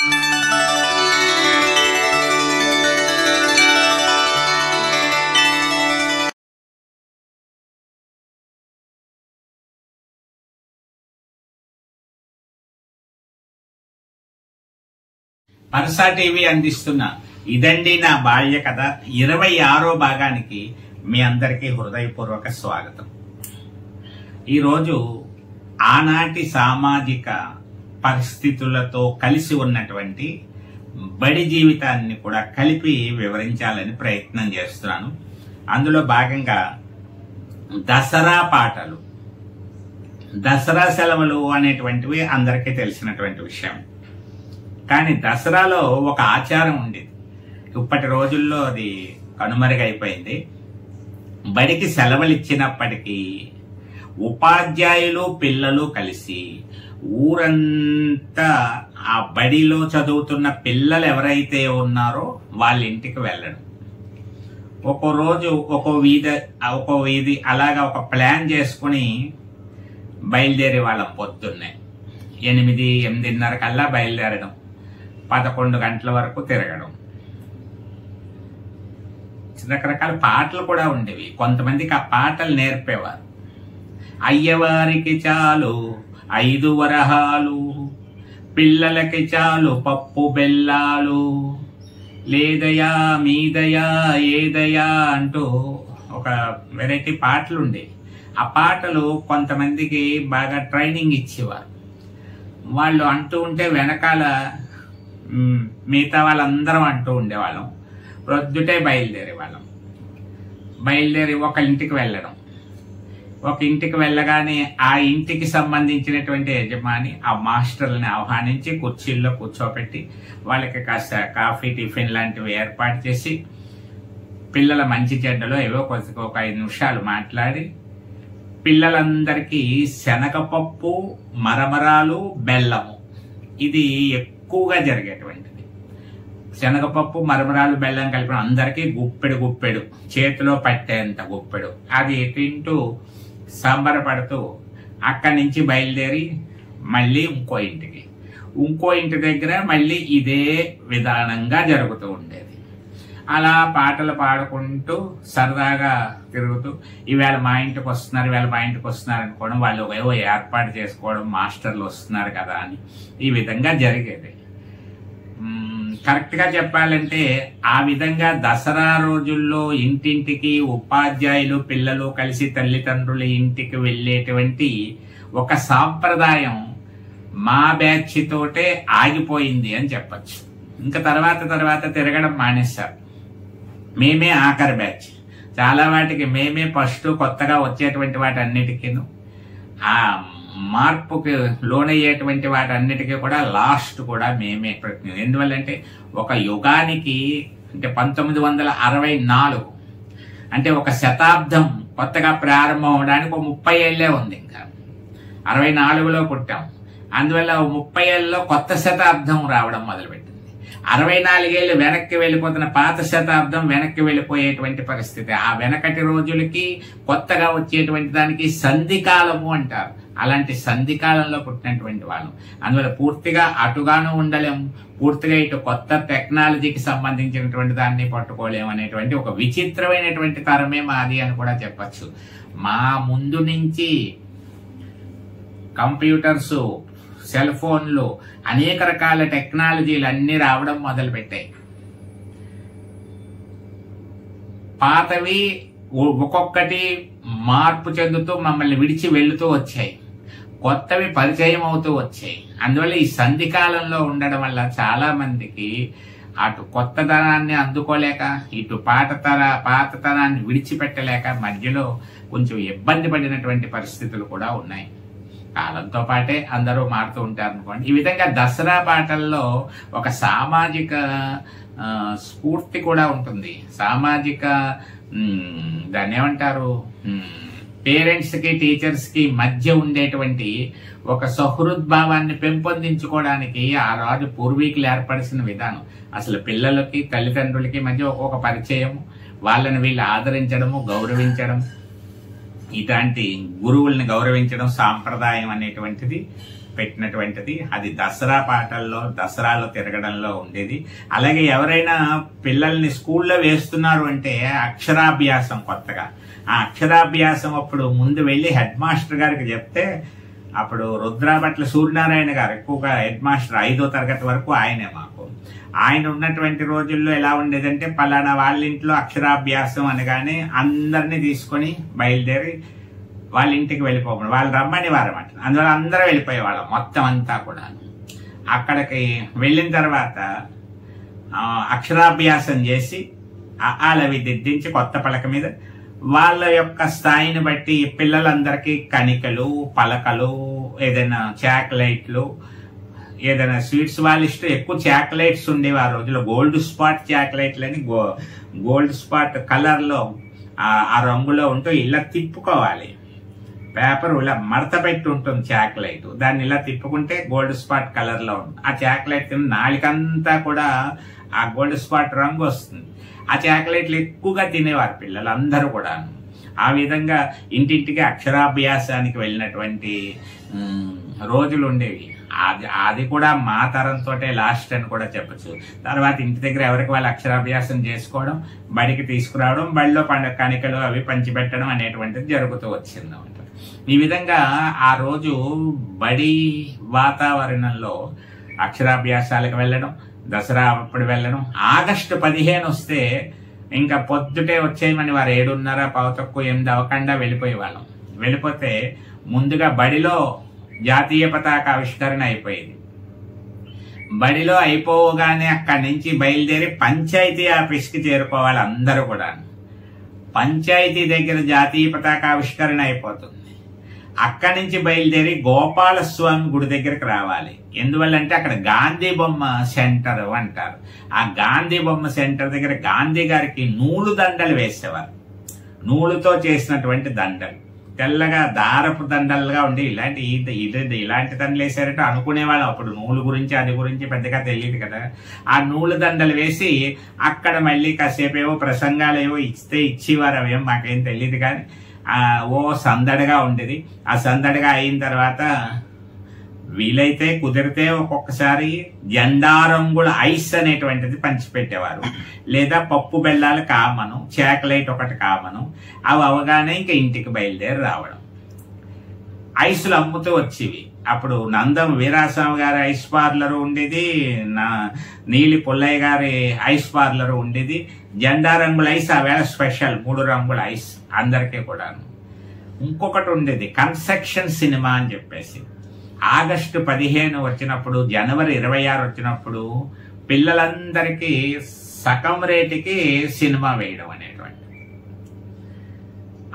పర్సా TV అందిస్తున్న ఇదండి నా బాల్య కథ 26వ భాగానికి మీ అందరికీ హృదయపూర్వక స్వాగతం. ఈరోజు ఆనాటి సామాజిక పరిస్థితులతో కలిసి ఉన్నటువంటి బడి జీవితాన్ని కూడా కలిపి వివరించాలని ప్రయత్నం చేస్తున్నాను. అందులో భాగంగా దసరా పాటలు, దసరా సెలవులు అనేటువంటివి అందరికీ తెలిసినటువంటి విషయం. కానీ దసరాలో ఒక ఆచారం ఉండేది. ఇప్పటి రోజుల్లో అది కనుమరుగైపోయింది. బడికి సెలవులు ఇచ్చినప్పటికీ ఉపాధ్యాయులు పిల్లలు కలిసి ఊరంతా ఆ బడిలో చదువుతున్న పిల్లలు ఎవరైతే ఉన్నారో వాళ్ళ ఇంటికి వెళ్ళడం. ఒక్కో రోజు ఒక్కో వీధి అలాగా ఒక ప్లాన్ చేసుకుని బయలుదేరే వాళ్ళం. పొద్దున్నే 8-8:30 కల్లా బయలుదేరడం, 11 గంటల వరకు తిరగడం. రకరకాల పాటలు కూడా ఉండేవి. కొంతమందికి ఆ పాటలు నేర్పేవారు. అయ్యవారికి చాలు 5 వరహాలు, పిల్లలకి చాలు పప్పు బెల్లాలు, లేదయా మీదయా ఏదయా అంటూ ఒక వెరైటీ పాటలు ఉండేవి. ఆ పాటలు కొంతమందికి బాగా ట్రైనింగ్ ఇచ్చేవారు. వాళ్ళు అంటూ ఉంటే వెనకాల మిగతా వాళ్ళందరం అంటూ ఉండేవాళ్ళం. ప్రొద్దుటే బయలుదేరి ఒక ఇంటికి వెళ్ళడం. ఒక ఇంటికి వెళ్ళగానే ఆ ఇంటికి సంబంధించినటువంటి యజమాని ఆ మాస్టర్లని ఆహ్వానించి కుర్చీల్లో కూర్చోపెట్టి వాళ్ళకి కాస్త కాఫీ టిఫిన్ లాంటివి ఏర్పాటు చేసి పిల్లల మంచి చెడ్డలో ఏవో ఒక 5 నిమిషాలు మాట్లాడి పిల్లలందరికీ శనగపప్పు, మరమరాలు, బెల్లము ఇది ఎక్కువగా జరిగేటువంటిది. శనగపప్పు, మరమరాలు, బెల్లం కలిపిన అందరికీ గుప్పెడు చేతిలో పట్టేంత గుప్పెడు అది తింటూ సంబరపడుతూ అక్కడి నుంచి బయలుదేరి మళ్ళీ ఇంకో ఇంటి దగ్గర మళ్ళీ ఇదే విధానంగా జరుగుతూ ఉండేది. అలా పాటలు పాడుకుంటూ సరదాగా తిరుగుతూ ఈవేళ మా ఇంటికి వస్తున్నారు అనుకోవడం, వాళ్ళు ఏవో ఏర్పాటు చేసుకోవడం, మాస్టర్లు వస్తున్నారు కదా అని ఈ విధంగా జరిగేది. కరెక్ట్ గా చెప్పాలంటే ఆ విధంగా దసరా రోజుల్లో ఇంటింటికి ఉపాధ్యాయులు పిల్లలు కలిసి తల్లిదండ్రుల ఇంటికి వెళ్ళేటువంటి ఒక సాంప్రదాయం మా బ్యాచ్ తోటే ఆగిపోయింది అని చెప్పచ్చు. ఇంకా తర్వాత తిరగడం మానేశారు. మేమే ఆఖరి బ్యాచ్. చాలా వాటికి మేమే ఫస్ట్. కొత్తగా వచ్చేటువంటి వాటి అన్నిటికీను ఆ మార్పుకి లోనయ్యేటువంటి వాటి అన్నిటికీ కూడా లాస్ట్ కూడా మేమే. ఎందువల్లంటే ఒక యుగానికి అంటే 1964 అంటే ఒక శతాబ్దం కొత్తగా ప్రారంభం అవడానికి 30 ఏళ్లే ఉంది. ఇంకా 64లో పుట్టాం. అందువల్ల 30 ఏళ్ళలో కొత్త శతాబ్దం రావడం మొదలుపెట్టింది. 64 ఏళ్ళు వెనక్కి వెళ్ళిపోతున్న పాత శతాబ్దం వెనక్కి వెళ్ళిపోయేటువంటి పరిస్థితి. ఆ వెనకటి రోజులకి కొత్తగా వచ్చేటువంటి దానికి సంధికాలము అంటారు. అలాంటి సంధికాలంలో పుట్టినటువంటి వాళ్ళం. అందువల్ల పూర్తిగా అటుగాను ఉండలేము, పూర్తిగా ఇటు కొత్త టెక్నాలజీకి సంబంధించినటువంటి దాన్ని పట్టుకోలేము అనేటువంటి ఒక విచిత్రమైనటువంటి తరమే మాది అని కూడా చెప్పచ్చు. మా ముందు నుంచి కంప్యూటర్స్, సెల్ ఫోన్లు, అనేక రకాల టెక్నాలజీలు అన్ని రావడం మొదలు పెట్టాయి. పాతవి ఒక్కొక్కటి మార్పు చెందుతూ మమ్మల్ని విడిచి వెళుతూ వచ్చాయి. కొత్తవి పరిచయం అవుతూ వచ్చాయి. అందువల్ల ఈ సంధికాలంలో ఉండడం వల్ల చాలా మందికి అటు కొత్తదనాన్ని అందుకోలేక ఇటు పాతతనాన్ని విడిచిపెట్టలేక మధ్యలో కొంచెం ఇబ్బంది పడినటువంటి పరిస్థితులు కూడా ఉన్నాయి. కాలంతో పాటే అందరూ మారుతూ ఉంటారు అనుకోండి. ఈ విధంగా దసరా పాటల్లో ఒక సామాజిక స్ఫూర్తి కూడా ఉంటుంది. సామాజిక దాన్ని ఏమంటారు, పేరెంట్స్ కి టీచర్స్ కి మధ్య ఉండేటువంటి ఒక సహృద్భావాన్ని పెంపొందించుకోవడానికి ఆ రోజు పూర్వీకులు ఏర్పరిచిన విధానం. అసలు పిల్లలకి తల్లిదండ్రులకి మధ్య ఒక్కొక్క పరిచయం, వాళ్ళని వీళ్ళు ఆదరించడము, గౌరవించడం, ఇలాంటి గురువుల్ని గౌరవించడం సాంప్రదాయం అనేటువంటిది పెట్టినటువంటిది. అది దసరా పాటల్లో, దసరాలో తిరగడంలో ఉండేది. అలాగే ఎవరైనా పిల్లల్ని స్కూల్లో వేస్తున్నారు అంటే అక్షరాభ్యాసం కొత్తగా, ఆ అక్షరాభ్యాసం అప్పుడు ముందు వెళ్ళి హెడ్ మాస్టర్ గారికి చెప్తే, అప్పుడు రుద్రాభట్ల సూర్యనారాయణ గారు ఎక్కువగా హెడ్ మాస్టర్, 5వ తరగతి వరకు ఆయనే మాకు. ఆయన ఉన్నటువంటి రోజుల్లో ఎలా ఉండేదంటే, పలానా వాళ్ళ ఇంట్లో అక్షరాభ్యాసం అనగానే అందరినీ తీసుకొని బయలుదేరి వాళ్ళ ఇంటికి వెళ్ళిపోకుండా, వాళ్ళు రమ్మని వారమాట, అందువల్ల అందరూ వెళ్ళిపోయేవాళ్ళం మొత్తం అంతా కూడా. అక్కడికి వెళ్ళిన తర్వాత అక్షరాభ్యాసం చేసి అవి దిద్దించి కొత్త పలక మీద వాళ్ళ యొక్క స్థాయిని బట్టి పిల్లలందరికీ కణికలు, పలకలు, ఏదైనా చాక్లెట్లు, ఏదైనా స్వీట్స్ వాళ్ళ ఇష్టం. ఎక్కువ చాక్లెట్స్ ఉండేవి ఆ రోజుల్లో, గోల్డ్ స్పాట్ చాక్లెట్లు అని, గోల్డ్ స్పాట్ కలర్ లో ఆ రంగులో ఉంటూ ఇలా తిప్పుకోవాలి. పేపర్ ఇలా మడత పెట్టి ఉంటుంది చాక్లెట్, దాన్ని ఇలా తిప్పుకుంటే గోల్డ్ స్పాట్ కలర్ లో ఉంటుంది. ఆ చాక్లెట్ తిన్న నాలుకంతా కూడా ఆ గోల్డ్ స్పాట్ రంగు వస్తుంది. ఆ చాక్లెట్లు ఎక్కువగా తినేవారు పిల్లలందరూ కూడా. ఆ విధంగా ఇంటింటికి అక్షరాభ్యాసానికి వెళ్ళినటువంటి రోజులు ఉండేవి. అది కూడా మా తరంతో లాస్ట్ అని కూడా చెప్పచ్చు. తర్వాత ఇంటి దగ్గర ఎవరికి వాళ్ళు అక్షరాభ్యాసం చేసుకోవడం, బడికి తీసుకురావడం, బడిలో కణికలు అవి పంచిపెట్టడం అనేటువంటిది జరుగుతూ వచ్చింది అన్నమాట. ఈ విధంగా ఆ రోజు బడి వాతావరణంలో అక్షరాభ్యాసాలకు వెళ్ళడం, దసరా అప్పుడు వెళ్ళడం. ఆగస్టు 15 వస్తే ఇంకా పొద్దుటే వచ్చేయమని వారు 7:30, 7:15, 8 అవ్వకుండా వెళ్ళిపోయేవాళ్ళం. వెళ్ళిపోతే ముందుగా బడిలో జాతీయ పతాక ఆవిష్కరణ అయిపోయేది. బడిలో అయిపోగానే అక్కడి నుంచి బయలుదేరి పంచాయతీ ఆఫీస్కి చేరుకోవాలి అందరూ కూడా. పంచాయతీ దగ్గర జాతీయ పతాక ఆవిష్కరణ అయిపోతుంది. అక్కడి నుంచి బయలుదేరి గోపాలస్వామి గుడి దగ్గరికి రావాలి. ఎందువల్లంటే అక్కడ గాంధీ బొమ్మ సెంటర్ అంటారు. ఆ గాంధీ బొమ్మ సెంటర్ దగ్గర గాంధీ గారికి నూలు దండలు వేసేవారు. నూలుతో చేసినటువంటి దండలు, తెల్లగా దారపు దండలుగా ఉండి, ఇలాంటి దండలు వేసారంటే అనుకునేవాళ్ళం. అప్పుడు నూలు గురించి అది గురించి పెద్దగా తెలియదు కదా. ఆ నూలు దండలు వేసి అక్కడ మళ్ళీ కాసేపు ఏవో ప్రసంగాలు ఏవో ఇచ్చేవారు. అవేం మాకేం తెలియదు కానీ ఓ సందడిగా ఉండేది. ఆ సందడిగా అయిన తర్వాత వీలైతే కుదిరితే ఒక్కొక్కసారి జెండా రంగుల ఐస్ అనేటువంటిది పంచిపెట్టేవారు. లేదా పప్పు బెల్లాలు కామను, చాక్లెట్ ఒకటి కామను. అవి అవగానే ఇంకా ఇంటికి బయలుదేరి రావడం. ఐసులు అమ్ముతూ వచ్చేవి. అప్పుడు నందం వీరాస్వామి గారి ఐస్ పార్లర్ ఉండేది, నీలి పుల్లయ్య గారి ఐస్ పార్లర్ ఉండేది. జెండా రంగుల ఐస్ ఆ వేళ స్పెషల్, 3 రంగుల ఐస్ అందరికీ కూడా. ఇంకొకటి ఉండేది కన్స్ట్రక్షన్ సినిమా అని చెప్పేసి. ఆగస్టు 15 వచ్చినప్పుడు, జనవరి 26 వచ్చినప్పుడు పిల్లలందరికీ సగం రేటుకి సినిమా వేయడం అనేటువంటి.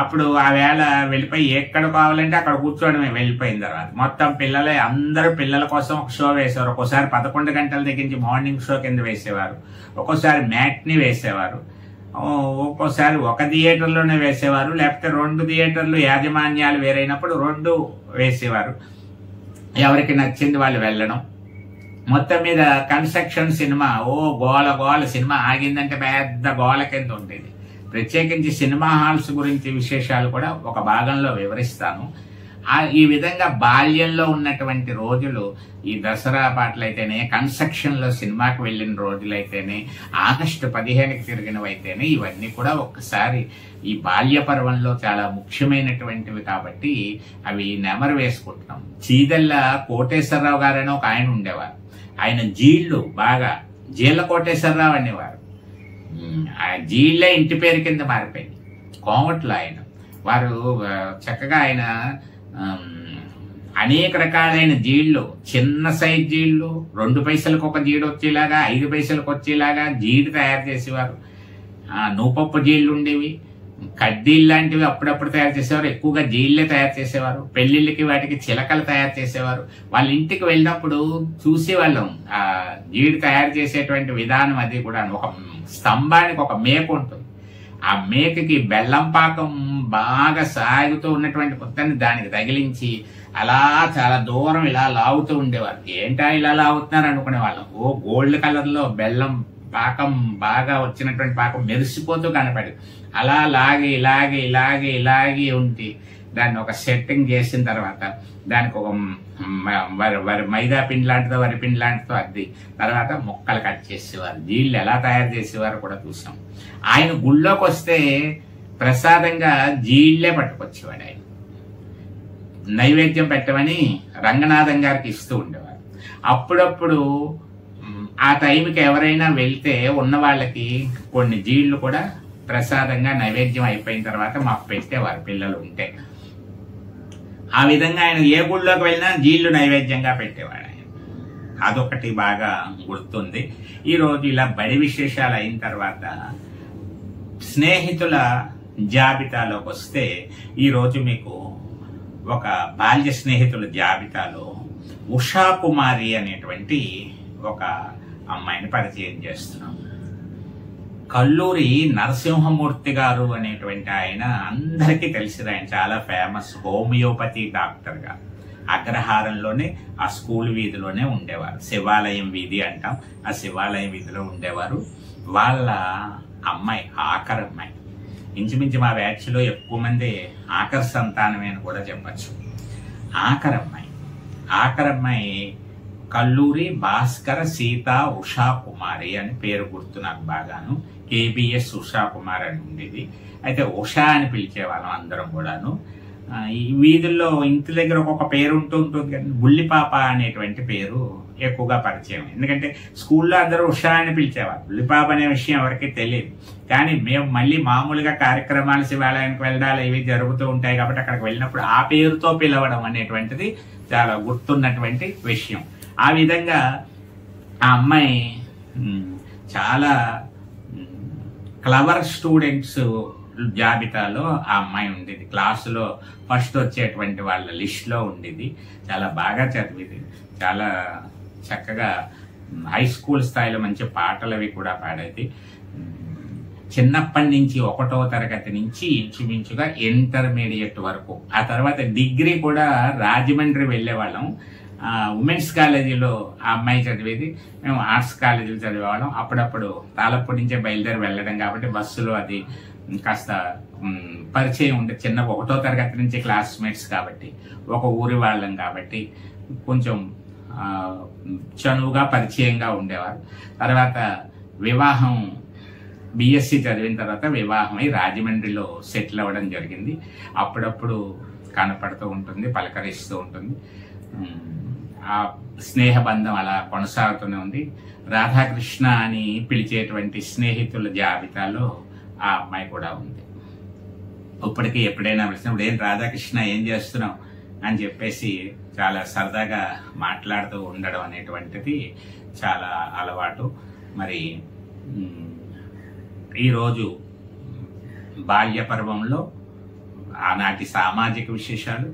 అప్పుడు ఆ వేళ వెళ్ళిపోయి ఎక్కడ కావాలంటే అక్కడ కూర్చోవడమే. వెళ్ళిపోయిన తర్వాత మొత్తం పిల్లలే, అందరూ పిల్లల కోసం ఒక షో వేసేవారు. ఒక్కోసారి 11 గంటల దగ్గర నుంచి మార్నింగ్ షో కింద వేసేవారు, ఒక్కోసారి మ్యాట్ని వేసేవారు, ఒక్కోసారి ఒక థియేటర్లోనే వేసేవారు, లేకపోతే 2 థియేటర్లు యాజమాన్యాలు వేరైనప్పుడు 2 వేసేవారు. ఎవరికి నచ్చింది వాళ్ళు వెళ్ళడం. మొత్తం మీద కన్స్ట్రక్షన్ సినిమా, గోల సినిమా ఆగిందంటే పెద్ద గోల కింద ఉండేది. ప్రత్యేకించి సినిమా హాల్స్ గురించి విశేషాలు కూడా ఒక భాగంలో వివరిస్తాను. ఈ విధంగా బాల్యంలో ఉన్నటువంటి రోజులు, ఈ దసరా పాటలైతేనే, కన్స్ట్రక్షన్ లో సినిమాకి వెళ్ళిన రోజులైతేనే, ఆగస్టు 15కి తిరిగినవైతేనే, ఇవన్నీ కూడా ఒక్కసారి ఈ బాల్య పర్వంలో చాలా ముఖ్యమైనటువంటివి కాబట్టి అవి నెమరు వేసుకుంటున్నాం. చీదెల్ల కోటేశ్వరరావు గారని ఒక ఆయన ఉండేవారు. ఆయన జీళ్ళ కోటేశ్వరరావు అనేవారు. ఆ జీళ్ళే ఇంటి పేరు కింద మారిపోయింది. కోమట్లో ఆయన వారు చక్కగా ఆయన అనేక రకాలైన జీళ్ళు, చిన్న సైజ్ జీళ్ళు, 2 పైసలకు ఒక జీడు వచ్చేలాగా, 5 పైసలకు వచ్చేలాగా జీడి తయారు చేసేవారు. నూపప్పు జీళ్ళు ఉండేవి, కడ్డీలు లాంటివి అప్పుడప్పుడు తయారు చేసేవారు. ఎక్కువగా జీళ్ళే తయారు చేసేవారు. పెళ్లిళ్ళకి వాటికి చిలకలు తయారు చేసేవారు. వాళ్ళ ఇంటికి వెళ్ళినప్పుడు చూసేవాళ్ళం ఆ జీడి తయారు చేసేటువంటి విధానం. అది కూడా ఒక స్తంభానికి ఒక మేక ఉంటుంది. ఆ మేకకి బెల్లం పాకం బాగా సాగుతూ ఉన్నటువంటి కొత్తని దానికి తగిలించి అలా చాలా దూరం ఇలా లాగుతూ ఉండేవారు. ఏంటా ఇలా లాగుతున్నారు అనుకునే వాళ్ళం. గోల్డ్ కలర్ లో బెల్లం పాకం బాగా వచ్చినటువంటి పాకం మెరిసిపోతూ కనపడి అలా లాగి ఉంటే దాన్ని ఒక సెట్టింగ్ చేసిన తర్వాత దానికి ఒక వరి మైదా పిండి లాంటిదో వరి పిండి లాంటిదో అద్ది తర్వాత ముక్కలు కట్ చేసేవారు. జీళ్ళు ఎలా తయారు చేసేవారు కూడా చూసాం. ఆయన గుళ్ళోకి వస్తే ప్రసాదంగా జీళ్లే పట్టుకొచ్చేవాడు. ఆయన నైవేద్యం పెట్టమని రంగనాథం గారికి ఇస్తూ ఉండేవారు. అప్పుడప్పుడు ఆ టైంకి ఎవరైనా వెళ్తే ఉన్న వాళ్ళకి కొన్ని జీళ్లు కూడా ప్రసాదంగా నైవేద్యం అయిపోయిన తర్వాత మాకు పెట్టేవారు పిల్లలు ఉంటే. ఆ విధంగా ఆయన ఏ గుళ్ళోకి వెళ్ళినా జీళ్లు నైవేద్యంగా పెట్టేవాడు ఆయన. అదొకటి బాగా గుర్తుంది. ఈరోజు ఇలా బడి విశేషాలు అయిన తర్వాత స్నేహితుల జాబితాలోకి వస్తే ఈరోజు మీకు ఒక బాల్య స్నేహితుల జాబితాలో ఉషా కుమారి అనేటువంటి ఒక అమ్మాయిని పరిచయం చేస్తున్నాం. కల్లూరి నరసింహమూర్తి గారు అనేటువంటి ఆయన అందరికీ తెలిసిన ఆయన, చాలా ఫేమస్ హోమియోపతి డాక్టర్గా అగ్రహారంలోనే ఆ స్కూల్ వీధిలోనే ఉండేవారు. శివాలయం వీధి అంటాం, ఆ శివాలయం వీధిలో ఉండేవారు. వాళ్ళ అమ్మాయి ఆఖరమ్మాయి, ఇంచుమించు మా బ్యాచ్లో ఎక్కువ మంది ఆఖరి సంతానమే అని కూడా చెప్పచ్చు. ఆఖరమ్మాయి కల్లూరి భాస్కర సీత ఉషా కుమారి అని పేరు గుర్తు నాకు బాగాను. KBS ఉషా కుమార్ అని ఉండేది. అయితే ఉషా అని పిలిచేవాళ్ళం అందరం కూడాను. ఈ వీధుల్లో ఇంటి దగ్గర ఒక్కొక్క పేరు ఉంటుంది కానీ బుల్లిపాప అనేటువంటి పేరు ఎక్కువగా పరిచయం. ఎందుకంటే స్కూల్లో అందరూ ఉషా అని పిలిచేవారు. బుల్లిపాప అనే విషయం ఎవరికి తెలియదు. కానీ మేము మళ్ళీ మామూలుగా కార్యక్రమాలు శివాలయానికి వెళ్ళడాలి ఇవి జరుగుతూ ఉంటాయి కాబట్టి అక్కడికి వెళ్ళినప్పుడు ఆ పేరుతో పిలవడం అనేటువంటిది చాలా గుర్తున్నటువంటి విషయం. ఆ విధంగా ఆ అమ్మాయి చాలా క్లవర్ స్టూడెంట్స్ జాబితాలో ఆ అమ్మాయి ఉండేది. క్లాసులో ఫస్ట్ వచ్చేటువంటి వాళ్ళ లిస్ట్లో ఉండేది. చాలా బాగా చదివేది, చాలా చక్కగా హై స్కూల్ స్థాయిలో మంచి పాటలు అవి కూడా పాడేది. చిన్నప్పటి నుంచి 1వ తరగతి నుంచి ఇంచుమించుగా ఇంటర్మీడియట్ వరకు, ఆ తర్వాత డిగ్రీ కూడా రాజమండ్రి వెళ్ళేవాళ్ళం. ఉమెన్స్ కాలేజీలో ఆ అమ్మాయి చదివేది, మేము ఆర్ట్స్ కాలేజీలో చదివేవాళ్ళం. అప్పుడప్పుడు తాళపూడి నుంచే బయలుదేరి వెళ్ళడం కాబట్టి బస్సులో అది కాస్త పరిచయం ఉండే. 1వ తరగతి నుంచి క్లాస్మేట్స్ కాబట్టి, ఒక ఊరి వాళ్ళం కాబట్టి కొంచెం చనువుగా పరిచయంగా ఉండేవారు. తర్వాత వివాహం, BSc చదివిన తర్వాత వివాహమై రాజమండ్రిలో సెటిల్ అవ్వడం జరిగింది. అప్పుడప్పుడు కనపడుతూ ఉంటుంది, పలకరిస్తూ ఉంటుంది. ఆ స్నేహబంధం అలా కొనసాగుతూనే ఉంది. రాధాకృష్ణ అని పిలిచేటువంటి స్నేహితుల జాబితాలో ఆ అమ్మాయి కూడా ఉంది. ఇప్పటికీ ఎప్పుడైనా పిలిచినప్పుడు ఏం రాధాకృష్ణ ఏం చేస్తున్నావు అని చెప్పేసి చాలా సరదాగా మాట్లాడుతూ ఉండడం అనేటువంటిది చాలా అలవాటు. మరి ఈరోజు బాల్య పర్వంలో ఆనాటి సామాజిక విశేషాలు,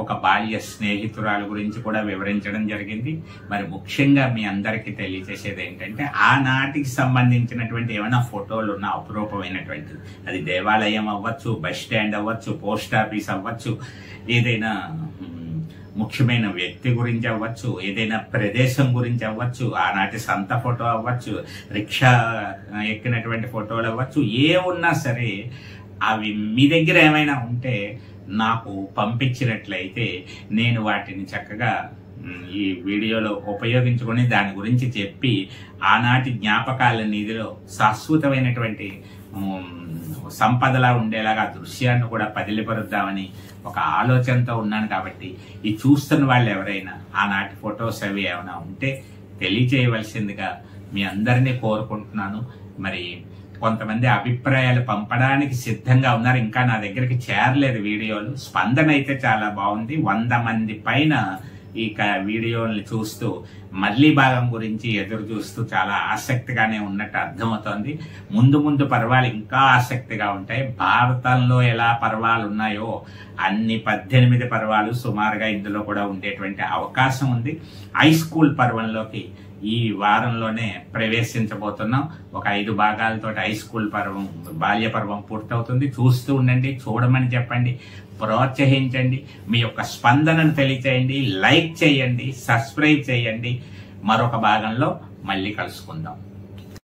ఒక బాల్య స్నేహితురాలు గురించి కూడా వివరించడం జరిగింది. మరి ముఖ్యంగా మీ అందరికీ తెలియజేసేది ఏంటంటే ఆనాటికి సంబంధించినటువంటి ఏమైనా ఫోటోలు ఉన్న అపురూపమైనటువంటిది, అది దేవాలయం అవ్వచ్చు, బస్ స్టాండ్ అవ్వచ్చు, పోస్ట్ ఆఫీస్ అవ్వచ్చు, ఏదైనా ముఖ్యమైన వ్యక్తి గురించి అవ్వచ్చు, ఏదైనా ప్రదేశం గురించి అవ్వచ్చు, ఆనాటి సంత ఫోటో అవ్వచ్చు, రిక్షా ఎక్కినటువంటి ఫోటోలు అవ్వచ్చు, ఏ ఉన్నా సరే అవి మీ దగ్గర ఏమైనా ఉంటే నాకు పంపించినట్లయితే నేను వాటిని చక్కగా ఈ వీడియోలో ఉపయోగించుకొని దాని గురించి చెప్పి ఆనాటి జ్ఞాపకాల నిధిలో శాశ్వతమైనటువంటి సంపదలా ఉండేలాగా దృశ్యాన్ని కూడా పదిలిపరుద్దామని ఒక ఆలోచనతో ఉన్నాను. కాబట్టి ఈ చూస్తున్న వాళ్ళు ఎవరైనా ఆనాటి ఫొటోస్ అవి ఏమైనా ఉంటే తెలియజేయవలసిందిగా మీ అందరినీ కోరుకుంటున్నాను. మరి కొంతమంది అభిప్రాయాలు పంపడానికి సిద్ధంగా ఉన్నారు, ఇంకా నా దగ్గరికి చేరలేదు వీడియోలు. స్పందన అయితే చాలా బాగుంది. 100 మంది పైన ఈ వీడియోని చూస్తూ మళ్ళీ భాగం గురించి ఎదురు చూస్తూ చాలా ఆసక్తిగానే ఉన్నట్టు అర్థమవుతోంది. ముందు ముందు పర్వాలు ఇంకా ఆసక్తిగా ఉంటాయి. భారతంలో ఎలా పర్వాలు ఉన్నాయో అన్ని 18 పర్వాలు సుమారుగా ఇందులో కూడా ఉండేటువంటి అవకాశం ఉంది. హై స్కూల్ పర్వంలోకి ఈ వారంలోనే ప్రవేశించబోతున్నాం. ఒక 5 భాగాలతో హై స్కూల్ పర్వం, బాల్య పర్వం పూర్తవుతుంది. చూస్తూ ఉండండి, చూడమని చెప్పండి, ప్రోత్సహించండి, మీ యొక్క స్పందనను తెలియచేయండి, లైక్ చేయండి, సబ్స్క్రైబ్ చేయండి. మరొక భాగంలో మళ్ళీ కలుసుకుందాం.